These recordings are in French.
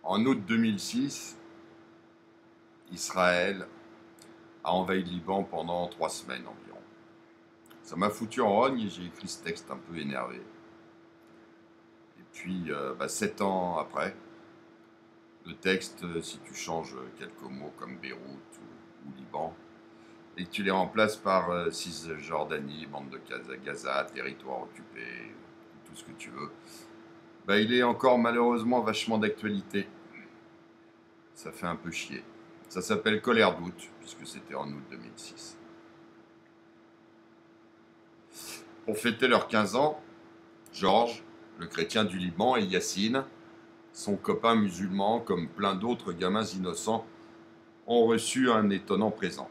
En août 2006, Israël a envahi le Liban pendant 3 semaines environ. Ça m'a foutu en rogne et j'ai écrit ce texte un peu énervé. Et puis, 7 ans après, le texte, si tu changes quelques mots comme Beyrouth ou Liban, et que tu les remplaces par Cisjordanie, bande de Gaza, territoire occupé, tout ce que tu veux, il est encore malheureusement vachement d'actualité. Ça fait un peu chier. Ça s'appelle Colère d'août, puisque c'était en août 2006. Pour fêter leurs 15 ans, Georges, le chrétien du Liban, et Yacine, son copain musulman, comme plein d'autres gamins innocents, ont reçu un étonnant présent.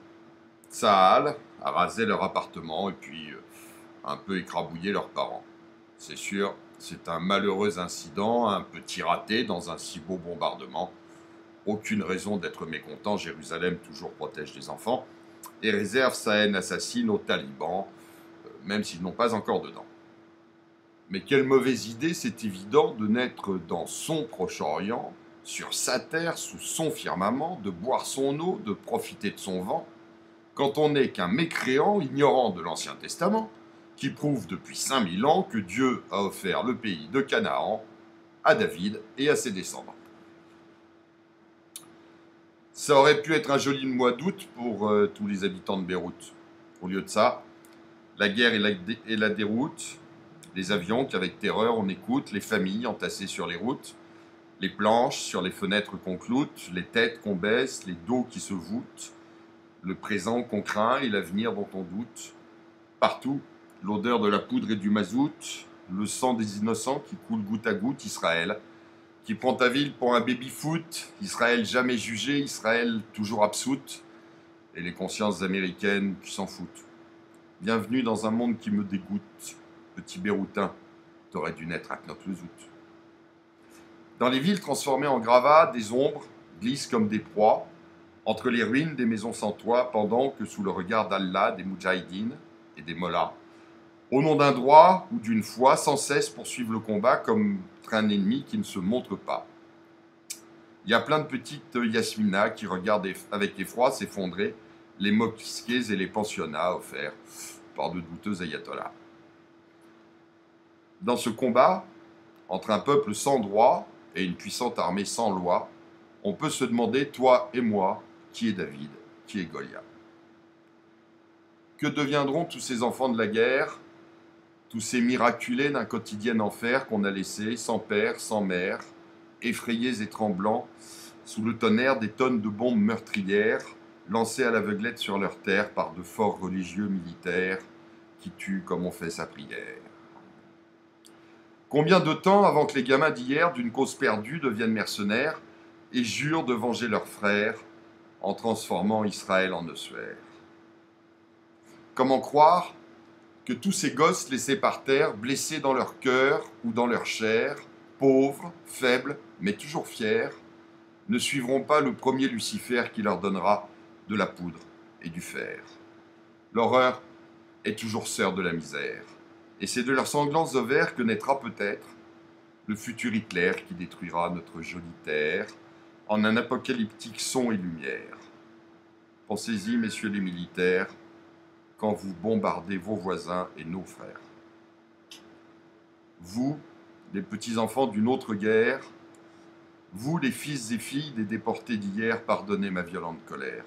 Tsahal a rasé leur appartement et puis un peu écrabouillé leurs parents. C'est sûr, c'est un malheureux incident, un petit raté dans un si beau bombardement. Aucune raison d'être mécontent, Jérusalem toujours protège les enfants et réserve sa haine assassine aux talibans, même s'ils n'ont pas encore dedans. Mais quelle mauvaise idée, c'est évident, de naître dans son Proche-Orient, sur sa terre, sous son firmament, de boire son eau, de profiter de son vent, quand on n'est qu'un mécréant ignorant de l'Ancien Testament, qui prouve depuis 5000 ans que Dieu a offert le pays de Canaan à David et à ses descendants. Ça aurait pu être un joli mois d'août pour tous les habitants de Beyrouth. Au lieu de ça, la guerre et la déroute, les avions qu'avec terreur on écoute, les familles entassées sur les routes, les planches sur les fenêtres qu'on cloute, les têtes qu'on baisse, les dos qui se voûtent, le présent qu'on craint et l'avenir dont on doute. Partout, l'odeur de la poudre et du mazout, le sang des innocents qui coule goutte à goutte, Israël, qui prend ta ville pour un baby-foot, Israël jamais jugé, Israël toujours absoute, et les consciences américaines qui s'en foutent. Bienvenue dans un monde qui me dégoûte, petit Béroutin, t'aurais dû naître à Knot-le-Zout. Dans les villes transformées en gravats, des ombres glissent comme des proies, entre les ruines des maisons sans toit, pendant que sous le regard d'Allah, des moudjahidines et des mollahs, au nom d'un droit ou d'une foi, sans cesse poursuivent le combat comme un ennemi qui ne se montre pas. Il y a plein de petites Yasmina qui regardent avec effroi s'effondrer les mosquées et les pensionnats offerts par de douteux ayatollahs. Dans ce combat, entre un peuple sans droit et une puissante armée sans loi, on peut se demander, toi et moi, qui est David, qui est Goliath. Que deviendront tous ces enfants de la guerre, tous ces miraculés d'un quotidien enfer qu'on a laissés sans père, sans mère, effrayés et tremblants, sous le tonnerre des tonnes de bombes meurtrières, lancées à l'aveuglette sur leur terre par de forts religieux militaires qui tuent comme on fait sa prière. Combien de temps avant que les gamins d'hier, d'une cause perdue, deviennent mercenaires et jurent de venger leurs frères en transformant Israël en ossuaire? Comment croire que tous ces gosses laissés par terre, blessés dans leur cœur ou dans leur chair, pauvres, faibles, mais toujours fiers, ne suivront pas le premier Lucifer qui leur donnera de la poudre et du fer? L'horreur est toujours sœur de la misère, et c'est de leurs sanglants ovaires que naîtra peut-être le futur Hitler qui détruira notre jolie terre en un apocalyptique son et lumière. Pensez-y, messieurs les militaires, quand vous bombardez vos voisins et nos frères. Vous, les petits-enfants d'une autre guerre, vous, les fils et filles des déportés d'hier, pardonnez ma violente colère.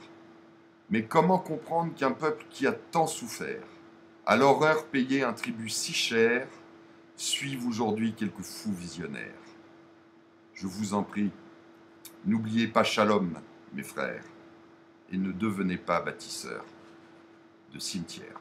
Mais comment comprendre qu'un peuple qui a tant souffert, à l'horreur payé un tribut si cher, suive aujourd'hui quelques fous visionnaires? Je vous en prie, n'oubliez pas Shalom, mes frères, et ne devenez pas bâtisseurs de cimetières.